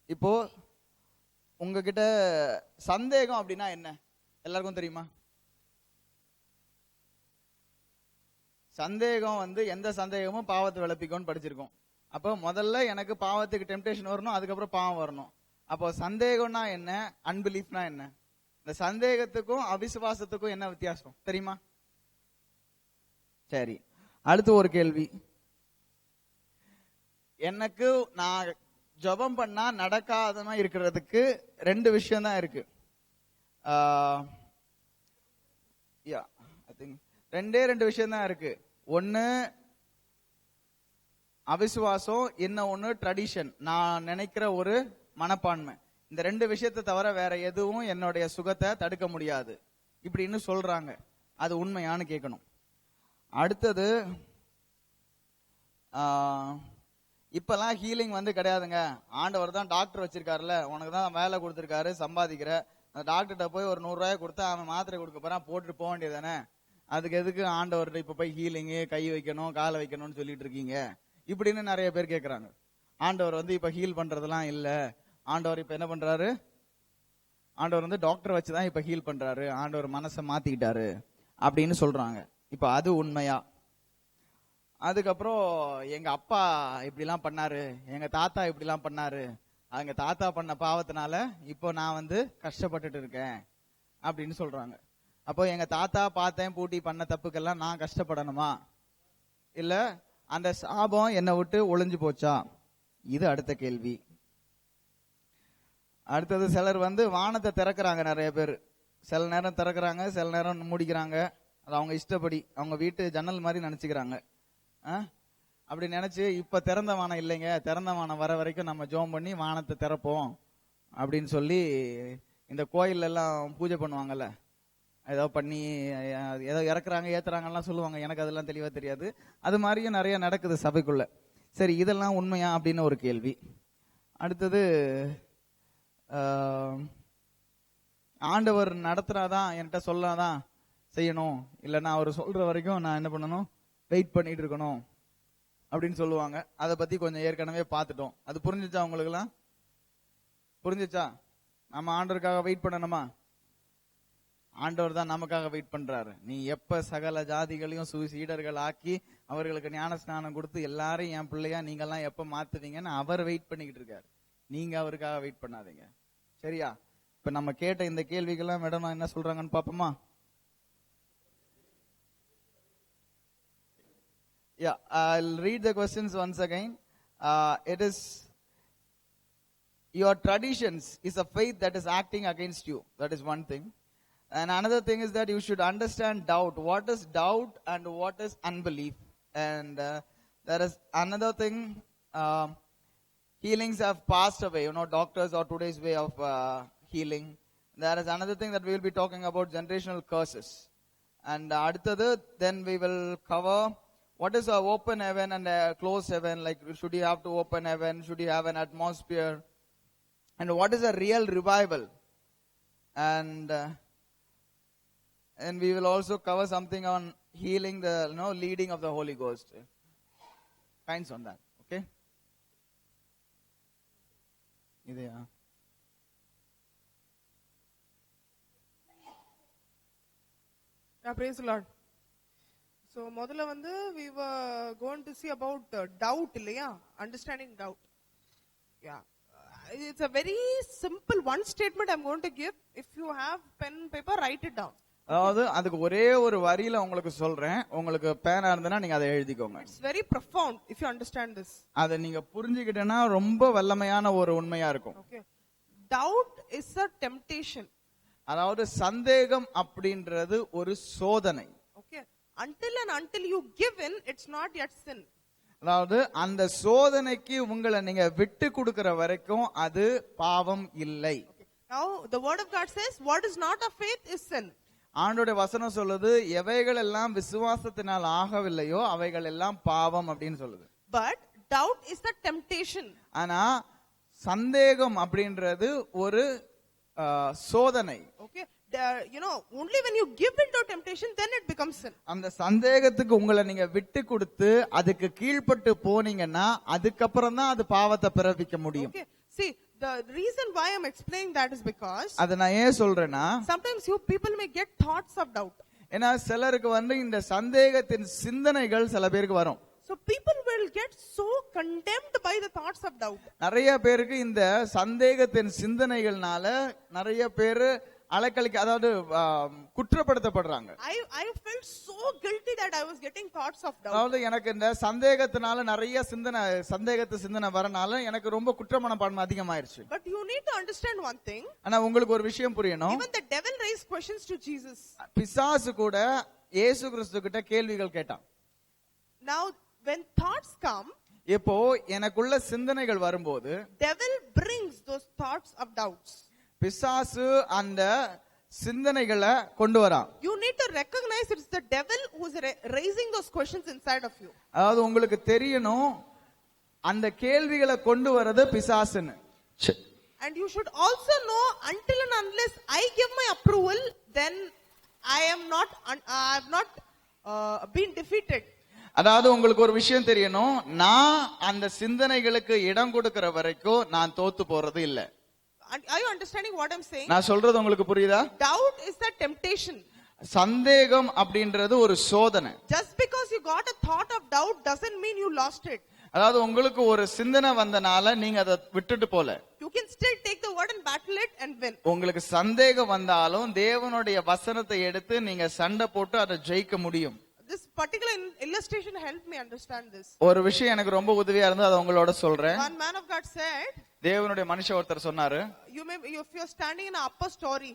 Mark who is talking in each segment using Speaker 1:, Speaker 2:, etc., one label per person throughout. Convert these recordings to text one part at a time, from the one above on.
Speaker 1: இப்போ உங்ககிட்ட சந்தேகம் அப்படின்னா என்ன எல்லாருக்கும் தெரியுமா? சந்தேகம் எந்த சந்தேகமும் பாவத்தை விளப்பிக்கும்னு படிச்சிருக்கோம். அப்போ முதல்ல எனக்கு பாவத்துக்கு டெம்டேஷன் வரணும், அதுக்கப்புறம் பாவம் வரணும். அப்போ சந்தேகம்னா என்ன, அன்பிலீஃப்னா என்ன? இந்த சந்தேகத்துக்கும் அவிசுவாசத்துக்கும் என்ன வித்தியாசம் தெரியுமா? சரி, அடுத்து ஒரு கேள்வி. எனக்கு நான் ஜெபம் பண்ணா நடக்காதமா இருக்கிறதுக்கு ரெண்டு விஷயம் தான் இருக்கு. ரெண்டு விஷயம் தான் இருக்கு. ஒன்னு அவிசுவாசம், இன்னொன்னு ட்ரெடிஷன், நான் நினைக்கிற ஒரு மனப்பான்மை. இந்த ரெண்டு விஷயத்தை தவிர வேற எதுவும் என்னுடைய சுகத்தை தடுக்க முடியாது இப்படின்னு சொல்றாங்க. அது உண்மையானு கேட்கணும். அடுத்தது, இப்பெல்லாம் ஹீலிங் கிடையாதுங்க. ஆண்டவர் தான் டாக்டர் வச்சிருக்காருல்ல, உனக்கு தான் வேலை கொடுத்துருக்காரு, சம்பாதிக்கிற. அந்த டாக்டர்கிட்ட போய் ஒரு 100 ரூபாய் கொடுத்தா அவன் மாத்திரை கொடுக்க போறான், போட்டுட்டு போக வேண்டியதானே. அதுக்கு எதுக்கு ஆண்டவர்கிட்ட இப்ப போய் ஹீலிங்கு, கை வைக்கணும், காலை வைக்கணும்னு சொல்லிட்டு இருக்கீங்க இப்படின்னு நிறைய பேர் கேட்கறாங்க. ஆண்டவர் இப்ப ஹீல் பண்றதெல்லாம் இல்ல. ஆண்டவர் இப்ப என்ன பண்றாரு? ஆண்டவர் டாக்டர் வச்சுதான் இப்ப ஹீல் பண்றாரு, ஆண்டவர் மனசை மாத்திக்கிட்டாரு அப்படின்னு சொல்றாங்க. இப்ப அது உண்மையா? அதுக்கப்புறம் எங்க அப்பா இப்படிலாம் பண்ணாரு, எங்க தாத்தா இப்படிலாம் பண்ணாரு, எங்க தாத்தா பண்ண பாவத்தினால இப்போ நான் கஷ்டப்பட்டுட்டு இருக்கேன் அப்படின்னு சொல்றாங்க. அப்போ எங்க தாத்தா பார்த்தேன் பூட்டி பண்ண தப்புக்கெல்லாம் நான் கஷ்டப்படணுமா, இல்ல அந்த சாபம் என்னை விட்டு ஒளிஞ்சு போச்சா? இது அடுத்த கேள்வி. அடுத்தது, சிலர் வானத்தை திறக்கிறாங்க. நிறைய பேர் சில நேரம் திறக்கிறாங்க, சில நேரம் மூடிக்கிறாங்க. அது அவங்க இஷ்டப்படி, அவங்க வீட்டு ஜன்னல் மாதிரி நினைச்சுக்கிறாங்க. அப்படி நினைச்சு இப்ப திறந்த வானம் இல்லைங்க, திறந்த வானம் வர வரைக்கும் நம்ம ஜெபம் பண்ணி வானத்தை திறப்போம் அப்படின்னு சொல்லி இந்த கோயில் எல்லாம் பூஜை பண்ணுவாங்கல்ல, ஏதோ பண்ணி ஏதோ இறக்குறாங்க ஏத்துறாங்கலாம் சொல்லுவாங்க. எனக்கு அதெல்லாம் தெளிவா தெரியாது. அது மாதிரியும் நிறைய நடக்குது சபைக்குள்ள. சரி, இதெல்லாம் உண்மையா அப்படின்னு ஒரு கேள்வி. அடுத்தது, ஆண்டவர் நடத்துறாதான் என்கிட்ட சொல்லாதான் செய்யணும், இல்லைன்னா அவர் சொல்ற வரைக்கும் நான் என்ன பண்ணணும், வெயிட் பண்ணிட்டு இருக்கணும் அப்படின்னு சொல்லுவாங்க. அதை பத்தி கொஞ்சம் ஏற்கனவே பார்த்துட்டோம். அது புரிஞ்சிச்சா உங்களுக்கு எல்லாம்? புரிஞ்சிச்சா? நம்ம ஆண்டவருக்காக வெயிட் பண்ணணுமா? ஆண்டவர் தான் நமக்காக வெயிட் பண்றாரு. நீ எப்ப சகல ஜாதிகளையும் சீடர்கள் ஆக்கி அவர்களுக்கு ஞான ஸ்நானம் கொடுத்து எல்லாரையும் என் பிள்ளையா நீங்கெல்லாம் எப்ப மாத்துவீங்கன்னு அவர் வெயிட் பண்ணிக்கிட்டு இருக்காரு. நீங்க அவருக்காக வெயிட் பண்ணாதீங்க. சரியா? இப்ப நம்ம கேட்ட இந்த கேள்விகள்லாம் மேடம் என்ன சொல்றாங்கன்னு பாப்போமா? Yeah, I'll read the questions once again. It is, your traditions is a faith that is acting against you. That is one thing. And another thing is that you should understand doubt. What is doubt and what is unbelief? And there is another thing, healings have passed away. Doctors or today's way of healing. There is another thing that we will be talking about, generational curses. And then we will cover what is a open heaven and a closed heaven. Like, should you have to open heaven? Should you have an atmosphere? And what is a real revival? And we will also cover something on healing, the leading of the Holy Ghost. Kinds on that. Okay? Idea.
Speaker 2: Praise the Lord. So, முதல்ல we were going to see about doubt, இல்லையா? Understanding doubt. Yeah. It's a very simple one statement I'm going to give. If you have pen and paper, write it down.
Speaker 1: அதாவது அதுக்கு ஒரே ஒரு வரியில உங்களுக்கு சொல்றேன். உங்களுக்கு பேனா இருந்தனா நீங்க அதை எழுதிக்கோங்க.
Speaker 2: It's very profound if you understand this.
Speaker 1: அதை நீங்க புரிஞ்சிக்கிட்டனா ரொம்ப வல்லமையான ஒரு உண்மையா இருக்கும்.
Speaker 2: Okay. Doubt is a temptation.
Speaker 1: அதாவது சந்தேகம் அப்படின்றது ஒரு சோதனை.
Speaker 2: Okay. Until you give in, it's not yet sin.
Speaker 1: அதாவது அந்த சோதனைக்கு உங்களை நீங்க விட்டு கொடுக்கிற வரைக்கும் அது பாவம் இல்லை.
Speaker 2: Now the word of God says what is not of faith is sin.
Speaker 1: ஆண்டோட வசனம் சொல்லுது, எவைகள் எல்லாம் விசுவாசத்தினால் ஆகவில்லையோ அவைகள் எல்லாம் பாவம் அப்படின்னு சொல்லுது.
Speaker 2: But doubt is the temptation.
Speaker 1: ஆனா சந்தேகம் அப்படின்றது ஒரு சோதனை.
Speaker 2: Okay. Only when you give into temptation, then it becomes sin.
Speaker 1: அந்த சந்தேகத்துக்கு உங்களை நீங்க விட்டு கொடுத்து அதுக்கு கீழ்ப்பட்டு போனீங்கன்னா அதுக்கப்புறம் தான் அது பாவத்தை பிறப்பிக்க முடியும்.
Speaker 2: Okay. See, The reason why I'm explaining that is because
Speaker 1: அத நான் ஏன் சொல்றேன்னா,
Speaker 2: sometimes you people may get thoughts of doubt.
Speaker 1: ஏன்னா சிலருக்கு வந்து இந்த சந்தேகத்தின் சிந்தனைகள் சில பேருக்கு வரும்.
Speaker 2: So people will get so condemned by the thoughts of doubt.
Speaker 1: நிறைய பேருக்கு இந்த சந்தேகத்தின் சிந்தனைகள்னால நிறைய பேரு அலக்கழிக்க, அதாவது குற்றப்படுத்தப்படுறாங்க.
Speaker 2: I felt so guilty that I was getting thoughts of doubt.
Speaker 1: அதாவது எனக்கு இந்த சந்தேகத்தினால நிறைய சிந்தனை வரனால எனக்கு ரொம்ப குற்றமனப்பான்மை அதிகமாயிருச்சு.
Speaker 2: But you need to understand one thing.
Speaker 1: ஆனா உங்களுக்கு ஒரு விஷயம் புரியணும்.
Speaker 2: Even the devil raised questions to Jesus.
Speaker 1: பிசாசு கூட இயேசு கிறிஸ்து கிட்ட கேள்விகள் கேட்டான்.
Speaker 2: Now when thoughts come,
Speaker 1: இப்போ எனக்குள்ள சிந்தனைகள் வரும்போது
Speaker 2: devil brings those thoughts of doubts.
Speaker 1: பிசாசு அந்த சிந்தனைகளை கொண்டு வரான்.
Speaker 2: You need to recognize it's the devil who is raising those questions inside of you.
Speaker 1: அதாவது உங்களுக்கு தெரியணும் அந்த கேள்விகளை கொண்டு வரது பிசாசுன்னு.
Speaker 2: And you should also know, until and unless I give my approval, then I have not been defeated.
Speaker 1: அதாவது உங்களுக்கு ஒரு விஷயம் தெரியணும், நான் அந்த சிந்தனைகளுக்கு இடம் கொடுக்கிற வரைக்கும் நான் தோத்து போறது இல்ல.
Speaker 2: Are you understanding what I'm saying?
Speaker 1: நான் சொல்றது உங்களுக்கு புரியுதா?
Speaker 2: Doubt is the temptation.
Speaker 1: சந்தேகம் அப்படின்றது ஒரு சோதனை.
Speaker 2: Just because you got a thought of doubt doesn't mean you lost it.
Speaker 1: அதாவது உங்களுக்கு ஒரு சிந்தனை வந்தனால நீங்க அதை விட்டுட்டு போல.
Speaker 2: You can still take the word and battle it and win.
Speaker 1: உங்களுக்கு சந்தேகம் வந்தாலும் தேவனுடைய வசனத்தை எடுத்து நீங்க சண்டை போட்டு அதை ஜெயிக்க முடியும்.
Speaker 2: This particular illustration helped me understand this.
Speaker 1: ஒரு விஷயம் எனக்கு ரொம்ப உதவியா இருந்தது, அதை உங்களோட சொல்றேன்.
Speaker 2: One man of God said,
Speaker 1: தேவனுடைய மனுஷன் ஒருத்தர் சொன்னாரு,
Speaker 2: if you're standing in an upper story,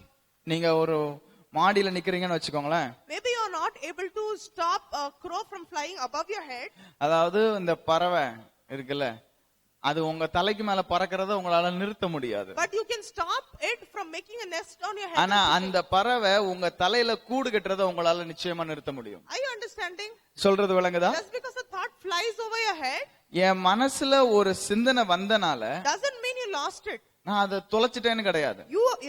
Speaker 1: நீங்க ஒரு மாடியில நிக்கிறீங்கன்னு வச்சுக்கோங்களேன்,
Speaker 2: maybe you're not able to stop a crow from flying above your head.
Speaker 1: அதாவது இந்த பறவை இருக்குல்ல, அது உங்க தலைக்கு மேல பறக்கிறத உங்களால நிறுத்த முடியாது.
Speaker 2: But you can stop it from making a nest on your head.
Speaker 1: ஆனா அந்த பறவை உங்க தலையில கூடு கட்டுறத உங்களால நிச்சயமா நிறுத்த முடியும்.
Speaker 2: Are you understanding?
Speaker 1: சொல்றது விளங்குதா?
Speaker 2: Just because a thought flies over your head,
Speaker 1: என் மனசுல ஒரு சிந்தனை வந்தனால
Speaker 2: doesn't mean you lost it.
Speaker 1: நான் அதை தொலைச்சிட்டேன்னு கிடையாது.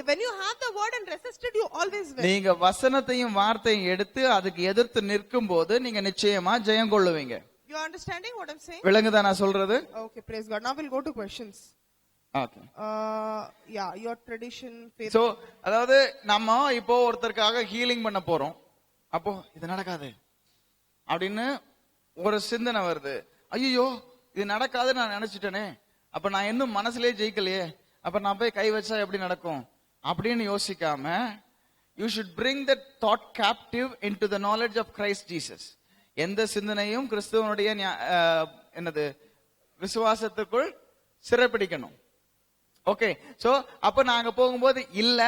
Speaker 2: When you have the word and resisted, you always win.
Speaker 1: நீங்க வசனத்தையும் வார்த்தையும் எடுத்து அதுக்கு எதிர்த்து நிற்கும் போது நீங்க நிச்சயமா ஜெயம் கொள்ளுவீங்க.
Speaker 2: You understanding what I'm saying?
Speaker 1: விளங்குதா நான் சொல்றது?
Speaker 2: Okay, praise God. Now we'll go to questions.
Speaker 1: Okay.
Speaker 2: Yeah, your tradition, faith.
Speaker 1: So, அதாவது நம்ம இப்போ ஒருத்தருக்காக ஹீலிங் பண்ண போறோம். அப்போ இது நடக்காது அப்படின்னு ஒரு சிந்தனை வருது. ஐயோ இது நடக்காதுன்னு நான் நினைச்சிட்டேனே, அப்ப நான் இன்னும் மனசுலயே ஜெயிக்கலையே, அப்ப நான் போய் கை வச்சா எப்படி நடக்கும் அப்படின்னு யோசிக்காம, you should bring that thought captive into the knowledge of Christ Jesus. எந்த சிந்தனையும் கிறிஸ்துவனுடைய என்னது விசுவாசத்துக்குள் சிறைப்பிடிக்கணும். ஓகே, சோ அப்ப நாங்க போகும்போது இல்ல,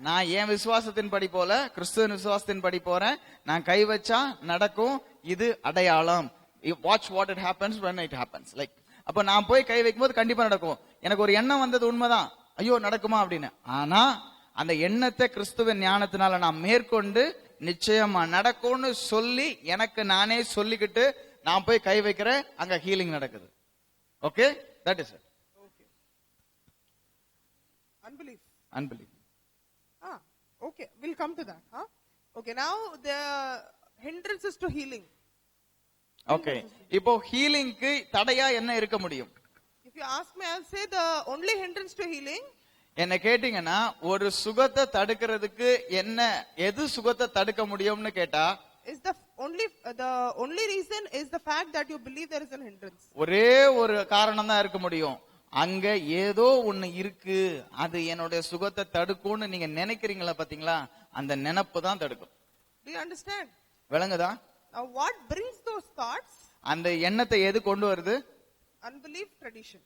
Speaker 1: நான் என் விசுவாசத்தின் படி போல கிறிஸ்துவின் விசுவாசத்தின் படி போறேன், நான் கை வச்சா நடக்கும், இது அடையாளம். Watch what it happens when it happens. Like அப்ப நான் போய் கை வைக்கும் போது கண்டிப்பா நடக்கும். எனக்கு ஒரு எண்ணம் வந்தது உண்மைதான், ஐயோ நடக்குமா அப்படின்னு. ஆனா அந்த எண்ணத்தை கிறிஸ்துவின் ஞானத்தினால நான் மேற்கொண்டு நிச்சயமா நடக்கும்னு சொல்லி எனக்கு நானே சொல்லிக்கிட்டு நான் போய் கை வைக்கிறேன், அங்க ஹீலிங் நடக்குது. Okay, that is it.
Speaker 2: Okay. Unbelief.
Speaker 1: Unbelief.
Speaker 2: Okay, we'll come to that. Okay, now the hindrances to healing.
Speaker 1: Okay, இப்போ ஹீலிங்க்கு தடையா என்ன இருக்க முடியும்?
Speaker 2: If you ask me, I'll say the only hindrance to healing,
Speaker 1: என்ன கேட்டீங்கன்னா ஒரு சுகத்தை தடுக்கிறதுக்கு என்ன, எது சுகத்தை தடுக்க முடியும்னு கேட்டா,
Speaker 2: is the only reason is the fact that you believe there is a hindrance.
Speaker 1: ஒரே ஒரு காரணம் தான் இருக்க முடியும், அங்க ஏதோ ஒண்ணு இருக்கு, அது என்னோட சுகத்தை தடுக்கும்னு நீங்க நினைக்கிறீங்களா பாத்தீங்களா, அந்த நினைப்பு தான் தடுக்கும்.
Speaker 2: Do you understand?
Speaker 1: விளங்குதா?
Speaker 2: Now what brings those thoughts?
Speaker 1: அந்த எண்ணத்தை எது கொண்டு வருது?
Speaker 2: Unbelief, tradition.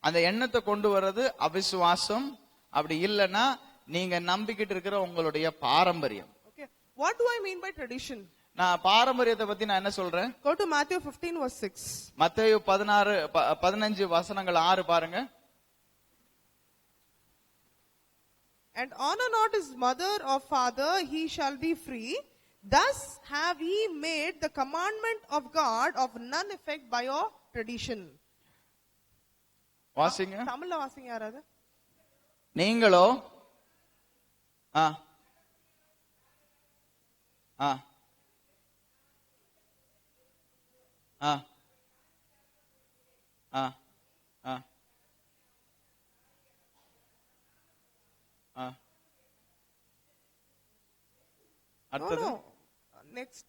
Speaker 1: அந்த எண்ணத்தை கொண்டு வர்றது அவிசுவாசம். அப்படி இல்லைன்னா நீங்க நம்பிக்கிட்டு இருக்கிற உங்களுடைய பாரம்பரியம்.
Speaker 2: Okay, what do I mean by tradition?
Speaker 1: நான் பாரம்பரியத்தை பத்தி நான் என்ன சொல்றேன்?
Speaker 2: Go to Matthew 15 verse 6.
Speaker 1: மத்தேயு 15 வசனங்கள் 6 பாருங்க.
Speaker 2: And honor not his mother or father, he shall be free. Thus have ye made the commandment of God of none effect by your tradition.
Speaker 1: வாசிங்க.
Speaker 2: தமிழ்ல வாசிங்க யாராவது.
Speaker 1: நீங்களோ ஆ ஆ ஆ ஆ ஆ அடுத்தது
Speaker 2: Next.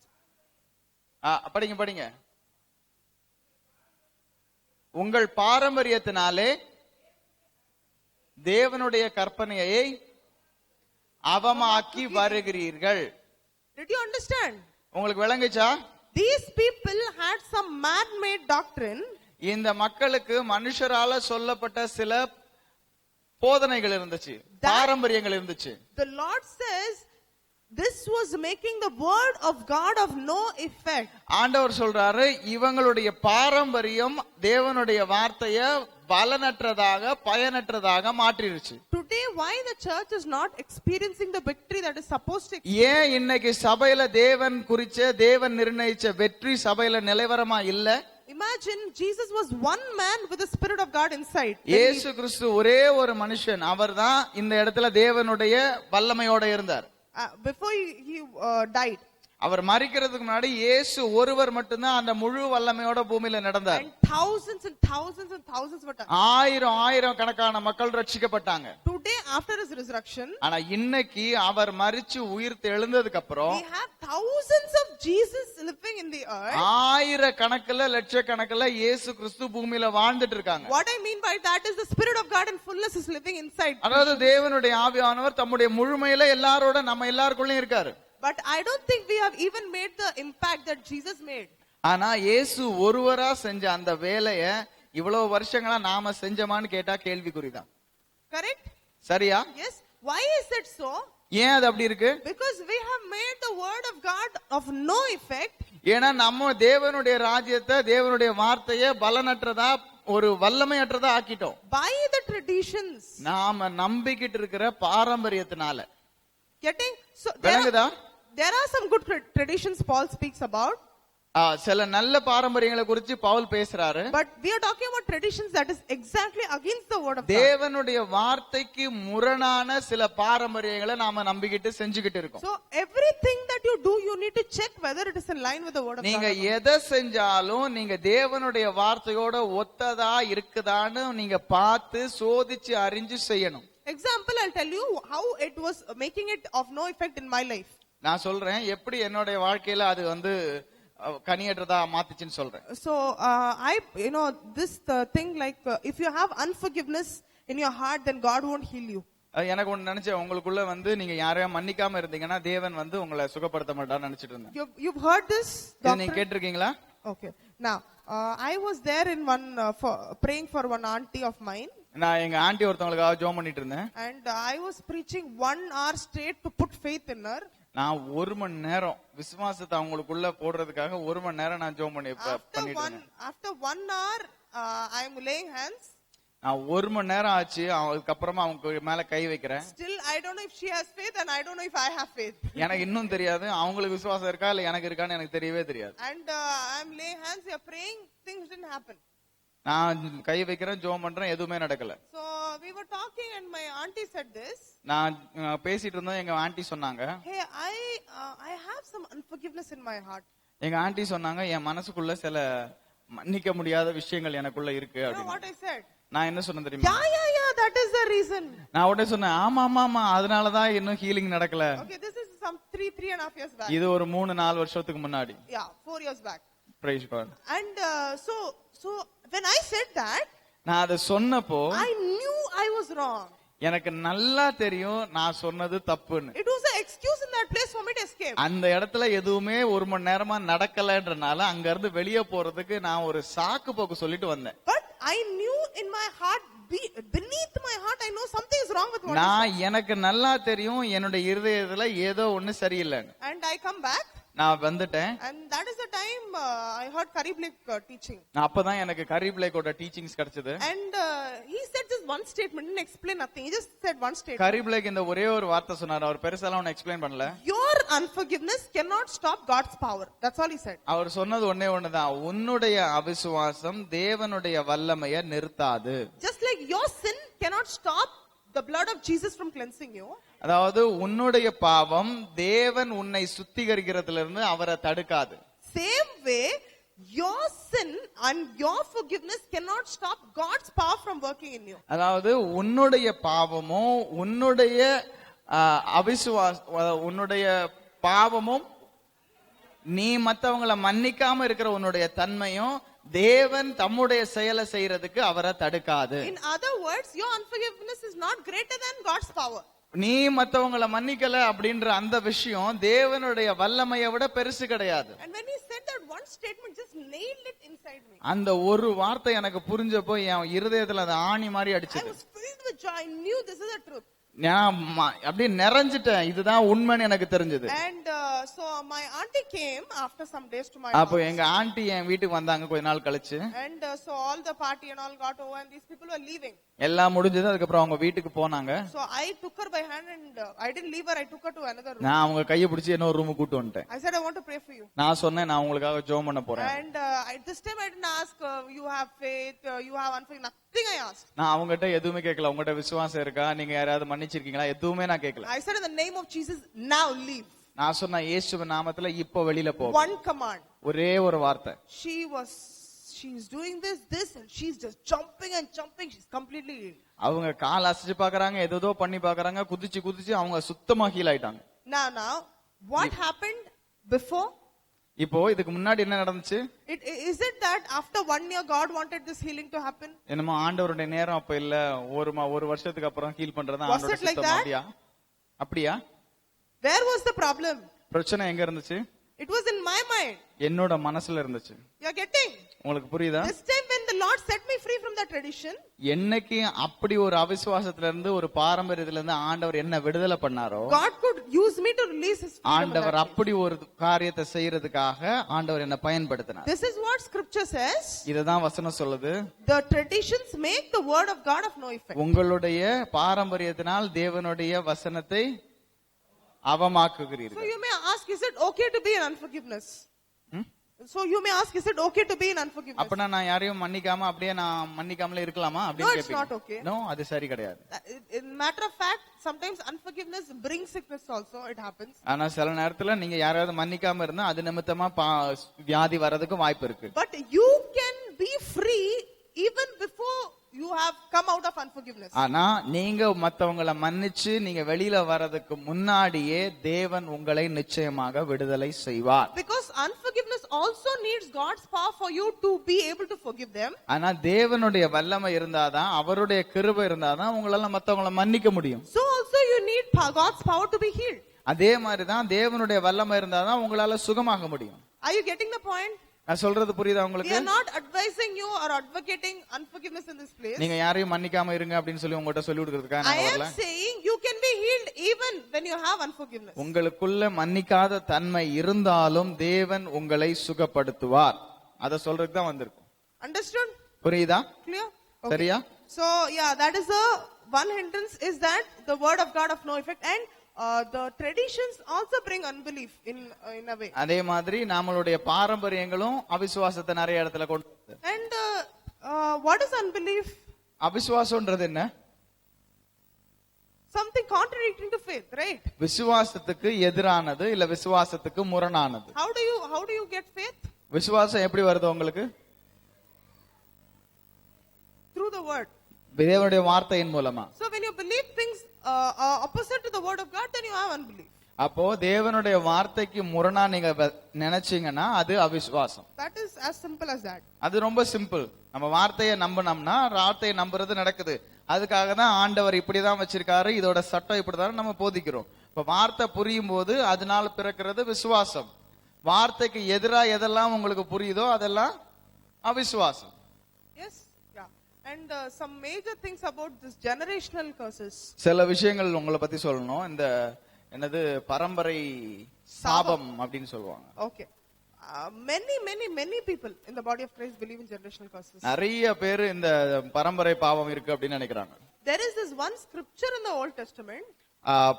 Speaker 1: படிங்க. உங்கள் பாரம்பரியத்தினாலே தேவனுடைய கற்பனையை அவமாக்கி வருகிறீர்கள்.
Speaker 2: Did you understand?
Speaker 1: உங்களுக்கு விளங்குச்சா?
Speaker 2: These people had some man-made doctrine.
Speaker 1: இந்த மக்களுக்கு மனுஷரால சொல்லப்பட்ட சில போதனைகள் இருந்துச்சு, பாரம்பரியங்கள் இருந்துச்சு.
Speaker 2: The Lord says this was making the word of God of no effect.
Speaker 1: ஆண்டவர் சொல்றாரு இவங்களுடைய பாரம்பரியம் தேவனுடைய வார்த்தைய பலனற்றதாக பயனற்றதாக மாற்றிருச்சு.
Speaker 2: Today why the church is not experiencing the victory that is supposed to?
Speaker 1: ஏன் இன்னைக்கு சபையில தேவன் குறிச்ச தேவன் நிர்ணயிச்ச வெற்றி சபையில நிலைவரமா இல்ல?
Speaker 2: Imagine Jesus was one man with the spirit of God inside.
Speaker 1: இயேசு கிறிஸ்து ஒரே ஒரு மனுஷன், அவர்தான் இந்த இடத்துல தேவனுடைய வல்லமையோட இருந்தார்.
Speaker 2: Before he died.
Speaker 1: அவர் மரிக்கிறதுக்கு முன்னாடி இயேசு ஒருவர் மட்டும்தான் அந்த முழு வல்லமையோட பூமியில நடந்தார்.
Speaker 2: And thousands and thousands and thousands were touched.
Speaker 1: ஆயிரம் கணக்கான மக்கள் ரட்சிக்கப்பட்டாங்க.
Speaker 2: Today after his resurrection,
Speaker 1: ஆனா இன்னைக்கு அவர் மரிச்சு உயிர்த்து எழுந்ததுக்கு அப்புறம்
Speaker 2: we have thousands of Jesus living in the earth.
Speaker 1: ஆயிரக்கணக்குல லட்சக்கணக்குல இயேசு கிறிஸ்து பூமியில வாழ்ந்துட்டு இருக்காங்க.
Speaker 2: What I mean by that is the spirit of God in fullness is living inside.
Speaker 1: அதாவது தேவனுடைய ஆவியானவர் தம்முடைய முழுமையில எல்லாரோட நம்ம எல்லாருக்குள்ளயும் இருக்காரு.
Speaker 2: But I don't think we have even made the impact that Jesus made.
Speaker 1: ஆனா இயேசு ஒருவரா செஞ்ச அந்த வேலைய இவ்வளவு வருஷங்களா நாம செஞ்சோமான்னு கேட்டா கேள்விக்குறிதான்.
Speaker 2: Correct?
Speaker 1: சரியா?
Speaker 2: Yes. Why is it so?
Speaker 1: ஏன் அது அப்படி இருக்கு?
Speaker 2: Because we have made the word of God of no effect.
Speaker 1: ஏன்னா நம்ம தேவனுடைய ராஜ்யத்தை தேவனுடைய வார்த்தைய பலனற்றதா ஒரு வல்லமையற்றதா ஆக்கிட்டோம்.
Speaker 2: By the traditions.
Speaker 1: நாம நம்பிக்கிட்டு இருக்கிற பாரம்பரியத்தினால.
Speaker 2: Getting so there are some good traditions Paul speaks about.
Speaker 1: சில நல்ல பாரம்பரியங்களை குறித்து பவுல் பேசுறாரு.
Speaker 2: But we are talking about traditions that is exactly against the word of God.
Speaker 1: தேவனுடைய வார்த்தைக்கு முரணான சில பாரம்பரியங்களை நாம நம்பிக்கிட்டு செஞ்சுக்கிட்டு இருக்கோம்.
Speaker 2: So everything that you do you need to check whether it is in line with the word of God.
Speaker 1: நீங்க எதை செஞ்சாலும் நீங்க தேவனுடைய வார்த்தையோட ஒத்ததா இருக்குதான்னு நீங்க பார்த்து சோதிச்சு அறிஞ்சு செய்யணும்.
Speaker 2: Example, I'll tell you how it was making it of no effect in my life.
Speaker 1: நான் சொல்றேன் எப்படி என்னோட வாழ்க்கையில அது வந்து கனியற்றதா மாத்துச்சுன்னு சொல்றேன்.
Speaker 2: So this thing like if you have unforgiveness in your heart then God won't heal you.
Speaker 1: எனக்கு ஒன்னு நினைச்சேன், உங்களுக்குள்ள வந்து நீங்க யாரையும் மன்னிக்காம இருந்தீங்கன்னா தேவன் வந்து உங்களை சுகப்படுத்த மாட்டான்னு நினைச்சிட்டு இருந்தேன்.
Speaker 2: You've heard this?
Speaker 1: நீங்க கேட்டிருக்கீங்களா?
Speaker 2: Okay. Now I was there in one praying for one auntie of mine.
Speaker 1: நான் எங்க ஆண்டி ஒருத்தவங்களுக்காக ஜெபம் பண்ணிட்டு இருந்தேன்.
Speaker 2: And I was preaching 1 hour straight to put faith in her. நான்
Speaker 1: 1 மணி நேரம் விசுவாசத்தை அவங்களுக்குள்ள போடுறதுக்காக 1 மணி நேரம் நான் ஜெபம் பண்ணிட்டு இருந்தேன்.
Speaker 2: After 1 hour I am laying hands.
Speaker 1: நான் 1 மணி நேரம் ஆச்சு, அதுக்கு அப்புறமா அவங்க மேல கை வைக்கிறேன்.
Speaker 2: Still I don't know if she has faith and I don't know if I have faith.
Speaker 1: எனக்கு இன்னும் தெரியாது அவங்களுக்கு விசுவாசம் இருக்கா இல்ல எனக்கு இருக்கான்னு எனக்கு தெரியவே தெரியாது.
Speaker 2: And I am laying hands, we are praying, things didn't happen.
Speaker 1: நான் கை வைக்கிறேன், ஜெபம் பண்றேன், எதுவுமே நடக்கல.
Speaker 2: So we were talking and my auntie said this.
Speaker 1: நான் பேசிட்டு இருந்தோம், எங்க ஆண்டி சொன்னாங்க,
Speaker 2: hey I have some unforgiveness in my heart.
Speaker 1: எங்க ஆண்டி சொன்னாங்க என் மனசுக்குள்ள சில மன்னிக்க முடியாத விஷயங்கள் எனக்குள்ள இருக்கு
Speaker 2: அப்படின்னு. What I said?
Speaker 1: நான் என்ன சொன்னேன் தெரியுமா?
Speaker 2: Yeah that is the reason.
Speaker 1: நான் உடனே சொன்னேன் ஆமா அதனால தான் இன்னும் ஹீலிங் நடக்கல.
Speaker 2: Okay, this is some 3.5 years back.
Speaker 1: இது ஒரு 3-4 வருஷத்துக்கு முன்னாடி.
Speaker 2: Yeah, 4 years back.
Speaker 1: Praise God.
Speaker 2: And so when I said that,
Speaker 1: நான் அத சொன்னப்போ
Speaker 2: I knew I was wrong.
Speaker 1: எனக்கு நல்லா தெரியும் நான் சொன்னது தப்புன்னு.
Speaker 2: It was an excuse in that place for me to escape.
Speaker 1: அந்த இடத்துல எதுவுமே 1 மணி நேரமா நடக்கலன்றனால அங்க இருந்து வெளியே போறதுக்கு நான் ஒரு சாக்கு போக்கு சொல்லிட்டு வந்தேன்.
Speaker 2: But I knew in my heart, beneath my heart, I know something is wrong with what
Speaker 1: நான் எனக்கு நல்லா தெரியும் என்னோட இருதயத்துல ஏதோ ஒண்ணு சரியில்லைன்னு.
Speaker 2: And I come back.
Speaker 1: நான் வந்துட்டேன்.
Speaker 2: And that is the time I heard Curry Blake teaching.
Speaker 1: அப்பதான் எனக்கு கரி பிளேக்கோட டீச்சிங்ஸ் கிடைச்சது.
Speaker 2: And he said this one statement, didn't explain nothing. He just said one statement.
Speaker 1: Curry plague இந்த ஒரே ஒரு வார்த்தை சொன்னார், அவர் பெருசாலாம் ஒன்னு எக்ஸ்பிளைன் பண்ணல.
Speaker 2: Your unforgiveness cannot stop God's power. That's all he said.
Speaker 1: அவர் சொன்னது ஒண்ணுதான், உன்னுடைய அவிசுவாசம் தேவனுடைய வல்லமையை நிறுத்தாது.
Speaker 2: Just like your sin cannot stop the blood of Jesus from cleansing you.
Speaker 1: அதாவது உன்னுடைய பாவம் தேவன் உன்னை சுத்திகரிக்கிறதுல இருந்து அவரை தடுக்காது.
Speaker 2: Same way your sin and your forgiveness cannot stop God's power from working in you.
Speaker 1: அதாவது உன்னுடைய பாவமும் உன்னுடைய உன்னுடைய பாவமும் நீ மத்தவங்களை மன்னிக்காம இருக்கிற உன்னுடைய தன்மையும் தேவன் தம்முடைய செயலை செய்யறதுக்கு அவரை தடுக்காது.
Speaker 2: In other words, your unforgiveness is not greater than God's power.
Speaker 1: நீ மத்தவங்களை மன்னிக்கல அப்படின்ற அந்த விஷயம் தேவனுடைய வல்லமையை விட பெருசு கிடையாது.
Speaker 2: And when he said that one statement, just nailed it inside me.
Speaker 1: அந்த ஒரு வார்த்தை எனக்கு புரிஞ்சப்போ என் இருதயத்துல அது ஆணி மாதிரி அடிச்சது.
Speaker 2: I was filled with joy. I knew this is the truth.
Speaker 1: நான் அப்படியே நிறைஞ்சிட்டேன், இதுதான் உண்மைன்னு எனக்கு தெரிஞ்சது.
Speaker 2: And so my auntie came after some days to my
Speaker 1: அப்போ
Speaker 2: house.
Speaker 1: எங்க ஆண்டி என் வீட்டுக்கு வந்தாங்க கொஞ்ச நாள் கழிச்சு.
Speaker 2: And so all the party and all got over and these people were leaving.
Speaker 1: எல்லாம் முடிஞ்சது, அதுக்கப்புறம் அவங்க வீட்டுக்கு போனாங்க.
Speaker 2: So I took her by hand and I didn't leave her, I took her to another room.
Speaker 1: நான் அவங்க கையை பிடிச்சி இன்னொரு ரூமுக்கு கூட்டி வந்துட்டேன்.
Speaker 2: I said I want to pray for you.
Speaker 1: நான் சொன்னேன் நான் உங்களுக்காக ஜெபம் பண்ண போறேன்.
Speaker 2: And this time I didn't ask you have faith, you have unforgiveness, nothing I asked.
Speaker 1: நான் அவங்ககிட்ட எதுவுமே கேட்கல. உங்ககிட்ட விசுவாசம் இருக்கா, நீங்க யாராவது மன்னிச்சிருக்கீங்களா, எதுவுமே நான் கேட்கல.
Speaker 2: I said in the name of Jesus, now leave.
Speaker 1: நான் சொன்ன இயேசுவின் நாமத்துல இப்போ வெளியில போ.
Speaker 2: One command.
Speaker 1: ஒரே ஒரு வார்த்தை.
Speaker 2: She's doing this and she's just jumping and jumping. She's completely healed.
Speaker 1: அவங்க கால் அசைச்சு பாக்குறாங்க, ஏதோ பண்ணி பாக்குறாங்க, குதிச்சு அவங்க சுத்தமா ஹீல் ஆயிட்டாங்க.
Speaker 2: Now what happened before?
Speaker 1: இப்போ இதுக்கு முன்னாடி என்ன நடந்துச்சு?
Speaker 2: Is it that after 1 year God wanted this healing to happen?
Speaker 1: என்னமோ ஆண்டவருடைய நேரம் அப்ப இல்ல, ஒரு வருஷத்துக்கு அப்புறம் ஹீல் பண்றதா ஆண்டவருடைய சித்தம். அப்படியா?
Speaker 2: Where was the problem?
Speaker 1: பிரச்சனை எங்க இருந்துச்சு?
Speaker 2: It was in my mind.
Speaker 1: என்னோட மனசுல இருந்துச்சு.
Speaker 2: You are getting?
Speaker 1: உங்களுக்கு புரியுதா?
Speaker 2: This time when the Lord set me free from that tradition,
Speaker 1: என்னைக்கு அப்படி ஒரு அவிசுவாசத்துல இருந்து ஒரு பாரம்பரியத்துல இருந்து ஆண்டவர் என்ன விடுதலை பண்ணாரோ,
Speaker 2: God could use me to release his freedom.
Speaker 1: ஆண்டவர் அப்படி ஒரு காரியத்தை செய்யறதுக்காக ஆண்டவர் என்ன பயன்படுத்தினார்.
Speaker 2: This is what scripture says.
Speaker 1: இதுதான் வசனம் சொல்லுது.
Speaker 2: The traditions make the word of God of no effect.
Speaker 1: உங்களுடைய பாரம்பரியத்தினால் தேவனுடைய வசனத்தை அவமாக்குகிறீர்கள்.
Speaker 2: So you may ask, is it okay to be in unforgiveness? So you may ask, is it okay to be in unforgiveness?
Speaker 1: அப்பனா நான் யாரையும் மன்னிக்காம அப்படியே நான் மன்னிக்காமலே இருக்கலாமா அப்படினு கேப்பீங்க.
Speaker 2: No, it's not okay.
Speaker 1: No, அது சரி கிடையாது.
Speaker 2: In matter of fact, sometimes unforgiveness brings sickness also, it happens.
Speaker 1: ஆனா சில நேரத்துல நீங்க யாராவது மன்னிக்காம இருந்தா அது நிமித்தமா வியாதி வரதுக்கு வாய்ப்பு இருக்கு.
Speaker 2: But you can be free even before you have come out of unforgiveness.
Speaker 1: ஆனா நீங்க மத்தவங்கள மன்னிச்சு நீங்க வெளியில வரதுக்கு முன்னாடியே தேவன் உங்களை நிச்சயமாக விடுதலை செய்வார்.
Speaker 2: Because unforgiveness also needs God's power for you to be able to forgive them.
Speaker 1: ஆனா தேவனுடைய வல்லமை இருந்தாதான், அவருடைய கிருபை இருந்தாதான் உங்களால மத்தவங்கள மன்னிக்க முடியும்.
Speaker 2: So also you need God's power to be healed.
Speaker 1: அதே மாதிரிதான் தேவனுடைய வல்லமை இருந்தாதான் உங்களால சுகமாக முடியும்.
Speaker 2: Are you getting the point?
Speaker 1: நான் சொல்றது புரியுதா உங்களுக்கு?
Speaker 2: We are not advising you or advocating unforgiveness in this place.
Speaker 1: நீங்க யாரையும் மன்னிக்காம இருங்க அப்படினு சொல்லி உங்ககிட்ட சொல்லி கொடுக்கிறதுக்காக நான் வரல.
Speaker 2: I am saying you can be healed even when you have unforgiveness.
Speaker 1: உங்களுக்குள்ள மன்னிக்காத தன்மை இருந்தாலும் தேவன் உங்களை சுகப்படுத்துவார். அத சொல்றதுக்கு தான் வந்திருக்கோம்.
Speaker 2: Understood?
Speaker 1: புரியுதா?
Speaker 2: Clear?
Speaker 1: சரியா?
Speaker 2: So yeah, that is the one hindrance, is that the word of God of no effect, and the traditions also bring unbelief in a way.
Speaker 1: அதே மாதிரி நம்மளுடைய பாரம்பரியங்களும் அவிசுவாசத்தை நிறைய இடத்துல கொண்டு வருது.
Speaker 2: And what is unbelief?
Speaker 1: அவிசுவாசம்ன்றது என்ன?
Speaker 2: Something contradicting to faith, right?
Speaker 1: விசுவாசத்துக்கு எதிரானது இல்ல விசுவாசத்துக்கு முரணானது.
Speaker 2: How do you get faith?
Speaker 1: விசுவாசம் எப்படி வருது உங்களுக்கு?
Speaker 2: Through the word.
Speaker 1: தேவனுடைய வார்த்தையின் மூலமா.
Speaker 2: So when you believe things opposite to the word of God, then you have unbelief.
Speaker 1: அப்போ தேவனுடைய வார்த்தைக்கு முரணா நீங்க நினைச்சீங்கன்னா அது அவிசுவாசம்.
Speaker 2: That is as simple as that.
Speaker 1: அது ரொம்ப சிம்பிள். நம்ம வார்த்தையை நம்பினோம்னா வார்த்தையை நம்புறது நடக்குது. அதுக்காக தான் ஆண்டவர் இப்படிதான் வச்சிருக்காரு, இதோட சட்டம் இப்படிதான் நம்ம போதிக்கிறோம். இப்ப வார்த்தை புரியும் போது அதனால பிறக்கிறது விசுவாசம். வார்த்தைக்கு எதிரா எதெல்லாம் உங்களுக்கு புரியுதோ அதெல்லாம் அவிசுவாசம்.
Speaker 2: Yes, yeah. And some major things about this generational curses.
Speaker 1: சில விஷயங்கள் உங்களை பத்தி சொல்லணும். இந்த என்னது பரம்பரை சாபம் அப்படின்னு சொல்லுவாங்க.
Speaker 2: Okay. Many people in the body of Christ believe in generational curses.
Speaker 1: நிறைய பேர் இந்த பரம்பரை பாவம் இருக்கு அப்படின்னு நினைக்கிறாங்க.
Speaker 2: There is this one scripture in the Old Testament.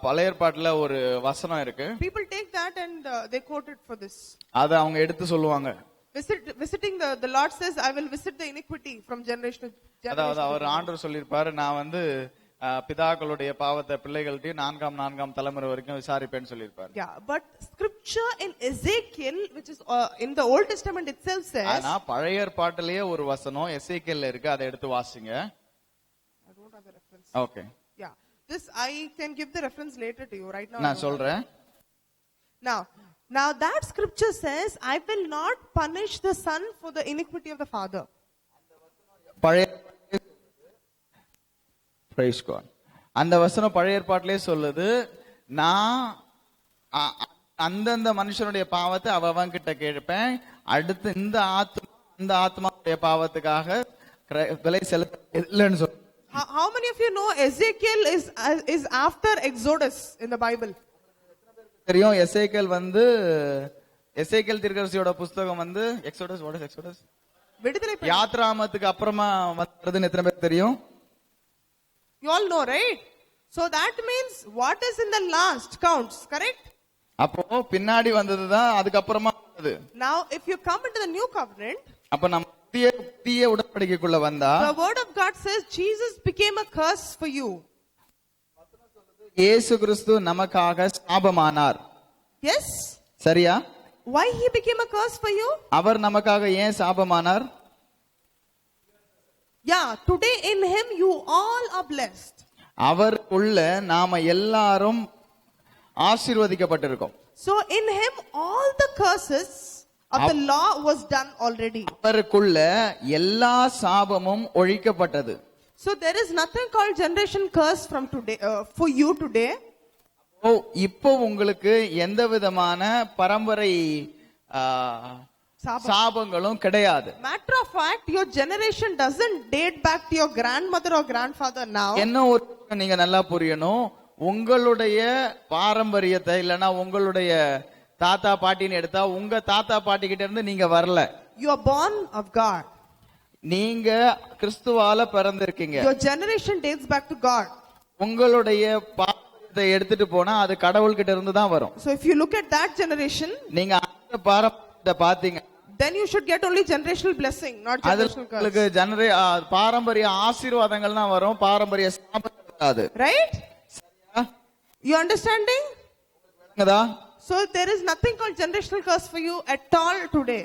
Speaker 1: பழைய ஏற்பாட்டுல ஒரு வசனம் இருக்கு.
Speaker 2: People take that and they quote it for this.
Speaker 1: அத அவங்க எடுத்து சொல்லுவாங்க.
Speaker 2: Visiting the Lord says, I will visit the iniquity from generation to generation.
Speaker 1: அதாவது அவர் ஆண்டவர் சொல்லிருப்பாரு, நான் பிதாக்களுடைய பாவத்தை பிள்ளைகள்ட்டையும் நான்காம் தலைமுறை வரைக்கும் விசாரிப்பேன்னு சொல்லியிருப்பாரு.
Speaker 2: Yeah, but scripture in Ezekiel, which is in the Old Testament itself says.
Speaker 1: ஆனா பழைய ஏற்பாட்டிலேயே ஒரு வசனம் எசேக்கியேல்ல இருக்கு, அதை எடுத்து வாசிங்க.
Speaker 2: I don't have the reference.
Speaker 1: Okay.
Speaker 2: Yeah, this I can give the reference later to you. Right now
Speaker 1: நான் சொல்றேன்.
Speaker 2: Now that scripture says, I will not punish the son for the iniquity of the father.
Speaker 1: பழைய Praise God. அந்த வசனம் பழைய ஏற்பாட்டிலே சொல்லுது, நான் அந்தந்த மனுஷனுடைய பாவத்தை அவன் கிட்ட கேட்பேன், அடுத்து இந்த ஆத்மாவுடைய பாவத்துக்காக விலை செலுத்த இல்லைன்னு சொல்லு.
Speaker 2: How many of you know Ezekiel is after Exodus in the Bible?
Speaker 1: தெரியும். எசேக்கியேல் தீர்க்கதரிசியோட புத்தகம் வந்து எக்ஸோடஸ். What is exodus?
Speaker 2: விடுதலை.
Speaker 1: யாத்ராமத்துக்கு அப்புறமா வந்ததுன்னு எத்தனை பேருக்கு தெரியும்?
Speaker 2: You all know, right? So that means what is in the last counts, correct?
Speaker 1: அப்போ பின்னாடி வந்ததுதான் அதுக்கு அப்புறமா வந்தது.
Speaker 2: Now if you come into the new covenant,
Speaker 1: அப்ப நம்ம புதிய உடன்படிக்கைக்குள்ள வந்தா,
Speaker 2: the word of God says Jesus became a curse for you.
Speaker 1: இயேசு கிறிஸ்து நமக்காக சாபமானார்.
Speaker 2: Yes?
Speaker 1: சரியா?
Speaker 2: Why he became a curse for you?
Speaker 1: அவர் நமக்காக ஏன் சாபமானார்?
Speaker 2: Yeah, today in him you all are blessed.
Speaker 1: அவருக்குள்ள நாம எல்லாரும் ஆசீர்வதிக்கப்பட்டிருக்கோம்.
Speaker 2: So in him all the curses of the law was done already.
Speaker 1: அவருக்குள்ள எல்லா சாபமும் ஒழிக்கப்பட்டது.
Speaker 2: So there is nothing called generation curse from today for you today.
Speaker 1: இப்போ உங்களுக்கு எந்த விதமான பரம்பரை சாபங்களும் கிடையாது.
Speaker 2: Matter of fact, your generation doesn't date back to your grandmother or grandfather now.
Speaker 1: என்ன ஒரு நீங்க நல்லா புரியணும், உங்களுடைய பாரம்பரியத்தை இல்லனா உங்களுடைய தாத்தா பாட்டின்னு எடுத்தா உங்க தாத்தா பாட்டி கிட்ட இருந்து நீங்க வரல.
Speaker 2: You are born of God.
Speaker 1: நீங்க கிறிஸ்துவால பிறந்திருக்கீங்க.
Speaker 2: Your generation dates back to God.
Speaker 1: உங்களுடைய பாரம்பரியத்தை எடுத்துட்டு போனா அது கடவுள் கிட்ட இருந்து தான் வரும்.
Speaker 2: So if you look at that generation,
Speaker 1: நீங்க அந்த பாரம்பரியத்தை பாத்தீங்க,
Speaker 2: then you should get only generational blessing, not generational curse.
Speaker 1: உங்களுக்கு பாரம்பரிய ஆசீர்வாதங்கள் தான் வரும், பாரம்பரிய சாபம் வராது.
Speaker 2: Right? You understanding? So there is nothing called generational curse for you at all today.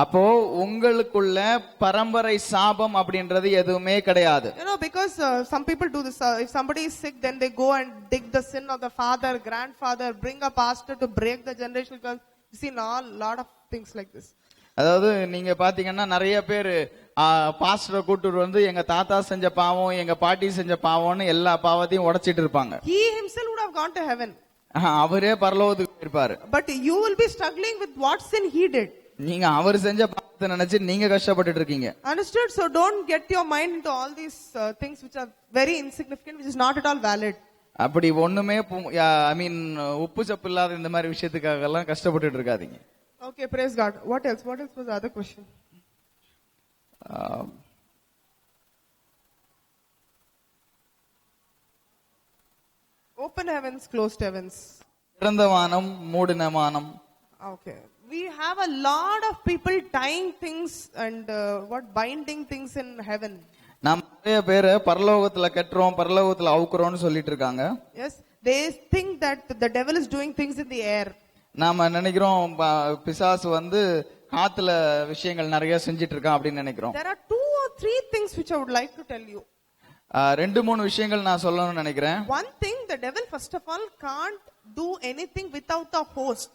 Speaker 1: அப்போ உங்களுக்குள்ள பரம்பரை சாபம் அப்படின்றது எதுவுமே கிடையாது.
Speaker 2: You know, because some people do this. If somebody is sick, then they go and dig the sin of the father, grandfather, bring a pastor to break the generational curse. You see, a lot of things like this.
Speaker 1: அதாவது நீங்க பாத்தீங்கன்னா நிறைய பேர் பாஸ்டரை கூட்டிட்டு வந்து எங்க தாத்தா செஞ்ச பாவம் எங்க பாட்டி செஞ்ச பாவம்னு எல்லா பாவத்தையும் உடைச்சிட்டு இருப்பாங்க.
Speaker 2: He himself would have gone to heaven.
Speaker 1: அவரே பரலோகத்துக்கு இருப்பாரு.
Speaker 2: But you will be struggling with what sin he did.
Speaker 1: நீங்க அவர் செஞ்ச பாவத்தை நினைச்சு நீங்க கஷ்டப்பட்டுட்டு இருக்கீங்க.
Speaker 2: Understood? So don't get your mind into all these things which are very insignificant, which is not at all valid.
Speaker 1: அப்படி ஒண்ணுமே உப்பு சப்பு இல்லாத இந்த மாதிரி விஷயத்துக்காக எல்லாம் கஷ்டப்பட்டுட்டு இருக்காதீங்க.
Speaker 2: Okay, praise God. What else was the other question? Open heavens, closed heavens.
Speaker 1: திறந்த வானம், மூடின வானம்.
Speaker 2: Okay. We have a lot of people tying things and binding things in heaven.
Speaker 1: நாம் நிறைய பேரை பரலோகத்துல கட்டுறோம், பரலோகத்துல அவுக்குறோம்னு சொல்லிட்டு இருக்காங்க.
Speaker 2: Yes, they think that the devil is doing things in the air.
Speaker 1: நாம நினைக்கிறோம் பிசாசு வந்து காத்துல விஷயங்கள் நிறைய செஞ்சிட்டு இருக்கான் அப்படின்னு நினைக்கிறோம்.
Speaker 2: There are 2 or 3 things which I would like to tell you.
Speaker 1: 2-3 விஷயங்கள் நான் சொல்லணும்னு நினைக்கிறேன்.
Speaker 2: One thing, the devil first of all can't do anything without a host.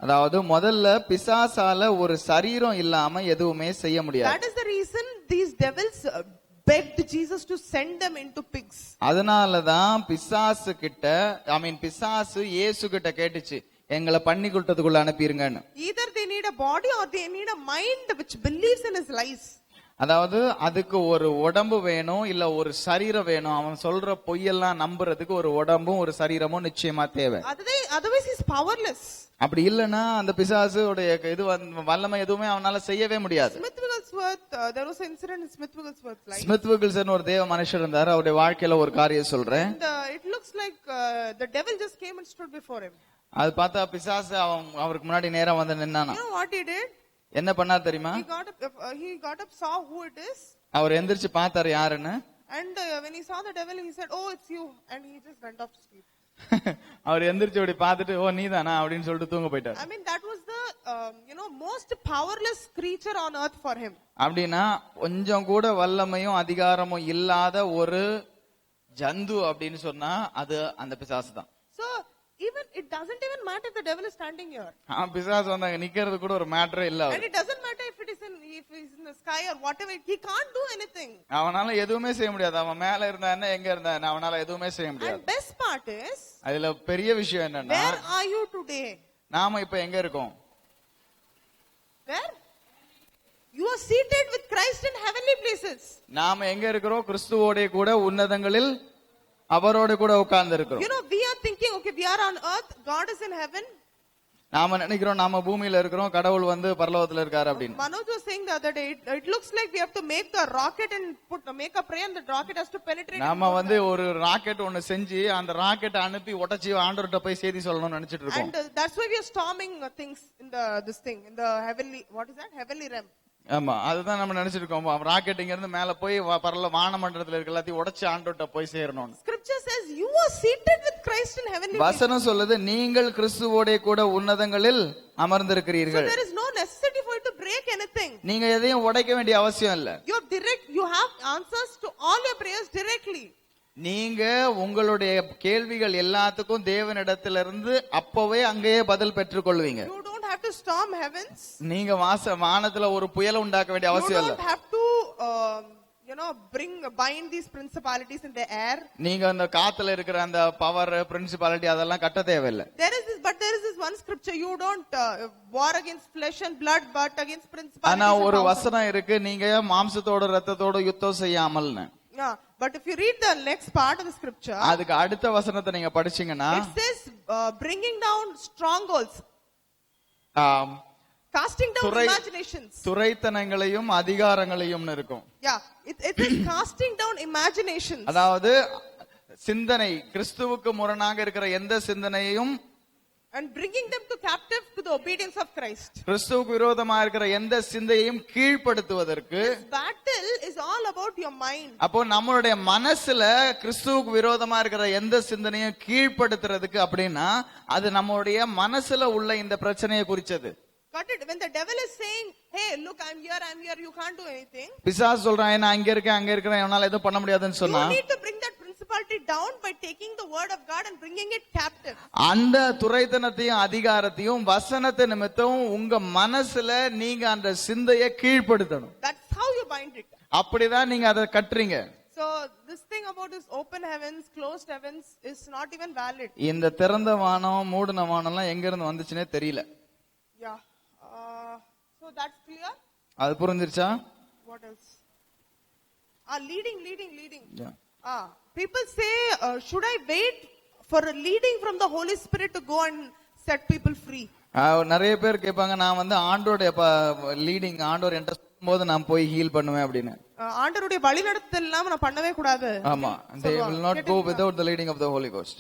Speaker 1: அதாவது முதல்ல பிசாசால ஒரு சரீரம் இல்லாம எதுவுமே செய்ய முடியாது.
Speaker 2: That is the reason these devils begged Jesus to send them into pigs.
Speaker 1: அதனாலதான் பிசாசு இயேசு கிட்ட கேட்டுச்சு, எங்களை பண்ணி கொடுத்ததுக்குள்ள அனுப்பிருங்கன்னு.
Speaker 2: Either they need a body or they need a mind which believes in his lies.
Speaker 1: அதாவது அதுக்கு ஒரு உடம்பு வேணும், இல்ல ஒரு சரீரம் வேணும். அவன் சொல்ற பொய்யெல்லாம் நம்புறதுக்கு ஒரு உடம்பும் ஒரு சரீரமும் நிச்சயமா தேவை.
Speaker 2: Otherwise he is powerless.
Speaker 1: அப்படி இல்லனா அந்த பிசாசுடைய இது வல்லமை எதுவுமே அவனால செய்யவே முடியாது.
Speaker 2: Smith Wigglesworth, there was an incident in Smith Wigglesworth's life.
Speaker 1: Smith Wigglesworth ஒரு தேவ மனுஷர் இருந்தார். அவருடைய வாழ்க்கையில ஒரு காரியம் சொல்றேன்.
Speaker 2: It looks like the devil just came and stood before him.
Speaker 1: அது பார்த்தா பிசாசு அவருக்கு முன்னாடி நேரா வந்து நின்னானா.
Speaker 2: You know what he did?
Speaker 1: என்ன பண்ணார் தெரியுமா?
Speaker 2: He got up, saw who it is.
Speaker 1: அவர் எந்திரிச்சு பார்த்தாரு யாருன்னு.
Speaker 2: And when he saw the devil, he said, "Oh, it's you," and he just went off to sleep.
Speaker 1: அவர் எந்திரிச்சு அப்படி பார்த்துட்டு ஓ நீதானா அப்படின்னு சொல்லிட்டு தூங்க போயிட்டார்.
Speaker 2: I mean, that was the most powerless creature on earth for him.
Speaker 1: அப்படின்னா கொஞ்சம் கூட வல்லமையும் அதிகாரமும் இல்லாத ஒரு ஜந்து அப்படின்னு சொன்னா அது அந்த பிசாசு தான்.
Speaker 2: So even it doesn't even matter if the devil is standing here.
Speaker 1: பிசாசு வந்தாங்க நிக்கிறது கூட ஒரு மேட்டரே இல்ல.
Speaker 2: And it doesn't matter if it is in the sky or whatever. He can't do anything.
Speaker 1: அவனால எதுவுமே செய்ய முடியாது. அவன் மேல இருந்தா என்ன எங்க இருந்தா என்ன அவனால எதுவுமே செய்ய முடியாது.
Speaker 2: And best part is,
Speaker 1: அதுல பெரிய விஷயம் என்னன்னா,
Speaker 2: where are you today?
Speaker 1: நாம இப்ப எங்க இருக்கோம்?
Speaker 2: Where? You are seated with Christ in heavenly places.
Speaker 1: நாம எங்க இருக்கிறோம்? கிறிஸ்துவோட கூட உன்னதங்களில் அவரோட கூட உட்கார்ந்து இருக்கிறோம்.
Speaker 2: We are thinking, okay, we are on earth, God is in heaven.
Speaker 1: நாம நினைக்கிறோம் நாம பூமியில இருக்கிறோம், கடவுள் வந்து பரலோகத்துல இருக்காரு அப்படின்னு.
Speaker 2: Manoj was saying the other day, it looks like we have to make a rocket and make a prayer and the rocket has to penetrate.
Speaker 1: நாம வந்து ஒரு ராக்கெட் ஒன்னு செஞ்சு அந்த ராக்கெட் அனுப்பி உடைச்சி ஆண்டவர்ட்ட போய் செய்தி சொல்லணும்னு நினைச்சிட்டு இருக்கோம்.
Speaker 2: And that's why we are storming things in in the heavenly, what is that? Heavenly realm.
Speaker 1: ஆமா அதுதான் நம்ம நினைச்சிட்டு இருக்கோம். ராக்கெட் இங்க இருந்து மேல போய் பரல வானமண்டலத்துல இருக்க எல்லாத்தையும் உடைச்சு ஆண்டவர்ட்ட போய் சேரணும்.
Speaker 2: Scripture says you are seated with Christ in heavenly places.
Speaker 1: வசனம் சொல்லுது நீங்கள் கிறிஸ்துவோட கூட உன்னதங்களில் அமர்ந்திருக்கிறீர்கள்.
Speaker 2: So there is no necessity for you to break anything.
Speaker 1: நீங்க எதையும் உடைக்க வேண்டிய அவசியம் இல்ல.
Speaker 2: You have answers to all your prayers directly.
Speaker 1: நீங்க உங்களுடைய கேள்விகள் எல்லாத்துக்கும் தேவனிடத்திலிருந்து அப்பவே அங்கேயே பதில் பெற்றுக்கொள்வீங்க.
Speaker 2: You don't have to storm heavens.
Speaker 1: நீங்க வானத்துல ஒரு புயல் உண்டாக்க வேண்டிய அவசியம் இல்ல.
Speaker 2: You don't have to bind these principalities in the air.
Speaker 1: நீங்க அந்த காத்துல இருக்கிற அந்த பவர் பிரின்சிபாலிட்டி அதெல்லாம் கட்ட தேவையில்லை.
Speaker 2: There is this one scripture, you don't war against flesh and blood but against principalities.
Speaker 1: ஆனா ஒரு வசனம் இருக்கு, நீங்க மாம்சத்தோட ரத்தத்தோட யுத்தம் செய்யாமல்னு.
Speaker 2: Yeah, but if you read the next part of the scripture,
Speaker 1: அதுக்கு அடுத்த வசனத்தை நீங்க படிச்சீங்கன்னா
Speaker 2: it says bringing down strongholds, casting down imaginations.
Speaker 1: துரைத்தனங்களையும் அதிகாரங்களையும் இருக்கும்.
Speaker 2: Yeah, it is casting down imaginations.
Speaker 1: அதாவது சிந்தனை கிறிஸ்துவுக்கு முரணாக இருக்கிற எந்த சிந்தனையையும்
Speaker 2: and bringing them to captive to the obedience of Christ.
Speaker 1: கிறிஸ்துவுக்கு விரோதமாக இருக்கிற எந்த சிந்தையையும் கீழ்ப்படுத்துவதற்கு.
Speaker 2: This battle is all about your mind.
Speaker 1: அப்போ நம்மளுடைய மனசுல கிறிஸ்துவுக்கு விரோதமா இருக்கிற எந்த சிந்தனையும் கீழ்ப்படுத்துறதுக்கு அப்படின்னா அது நம்மளுடைய மனசுல உள்ள இந்த பிரச்சனையை குறிச்சது.
Speaker 2: Got it? When the devil is saying, "Hey, look, I'm here, you can't do anything."
Speaker 1: பிசாசு சொல்றான் நான் அங்க இருக்கேன் என்னால எதுவும் பண்ண முடியாதுன்னு சொன்னா,
Speaker 2: you need to bring that principality down by taking the word of God and bringing it captive.
Speaker 1: அந்த துரைத்தனத்தையும் அதிகாரத்தையும் வசனத்தை நிமித்தம் உங்க மனசுல நீங்க அந்த சிந்தையை கீழ்ப்படுத்தணும்.
Speaker 2: That's how you bind it.
Speaker 1: அப்படிதான் நீங்க அதை கட்டுறீங்க.
Speaker 2: So this thing about this open heavens, closed heavens is not even valid.
Speaker 1: இந்த திறந்த வானம் மூடின வானம்லாம் எங்க இருந்து வந்துச்சுனே தெரியல.
Speaker 2: Yeah. So that's clear?
Speaker 1: அது புரிஞ்சிருச்சா?
Speaker 2: What else? Leading.
Speaker 1: Yeah.
Speaker 2: People say, should I wait for a leading from the Holy Spirit to go and set people free?
Speaker 1: நிறைய பேர் கேட்பாங்க நான் வந்து ஆண்டோட லீடிங் ஆண்டோர் என்கிட்ட சொல்லும்போது நான் போய் ஹீல் பண்ணுவேன் அப்படின்னு.
Speaker 2: ஆண்டவருடைய வழிநடத்தல் இல்லாம நான் பண்ணவே கூடாது.
Speaker 1: ஆமா, they will not go without the leading of the Holy Ghost.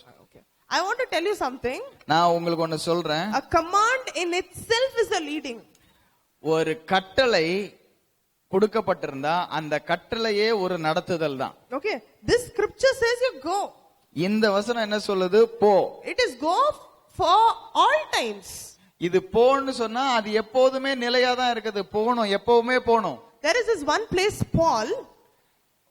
Speaker 2: I want to tell you something.
Speaker 1: நான் உங்களுக்கு ஒன்னு சொல்றேன்.
Speaker 2: A command in itself is a leading.
Speaker 1: ஒரு கட்டளை கொடுக்கப்பட்டிருந்தா அந்த கட்டளையே ஒரு நடத்துதல் தான்.
Speaker 2: Okay, this scripture says you go.
Speaker 1: இந்த வசனம் என்ன சொல்லுது? போ.
Speaker 2: It is go for all times.
Speaker 1: இது போன்னு சொன்னா அது எப்போதுமே நிலையா தான் இருக்குது. போணும், எப்பவுமே போணும்.
Speaker 2: There is this one place Paul,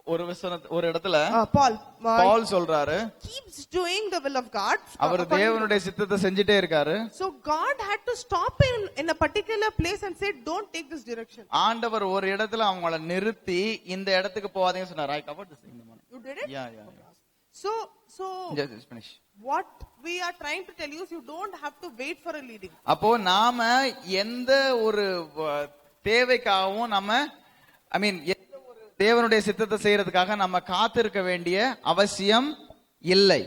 Speaker 1: ஒரு இடத்துல Paul சொல்றாரு,
Speaker 2: keeps doing the will of God.
Speaker 1: அவர் தேவனுடைய சித்தத்தை செஞ்சிட்டே இருக்காரு.
Speaker 2: So God had to stop in a particular place and say don't take this direction.
Speaker 1: ஆண்டவர் ஒரு இடத்துல அவங்கள நிறுத்தி இந்த இடத்துக்கு போவாதீங்க சொன்னார். I covered this in the morning.
Speaker 2: You did it?
Speaker 1: Yeah.
Speaker 2: So
Speaker 1: just finish.
Speaker 2: What we are trying to tell you is you don't have to wait for a leading.
Speaker 1: அப்போ நாம எந்த ஒரு தேவைக்காகவும் தேவனுடைய சித்தத்தை செய்யறதுக்காக நம்ம காத்திருக்க வேண்டிய அவசியம் இல்லை.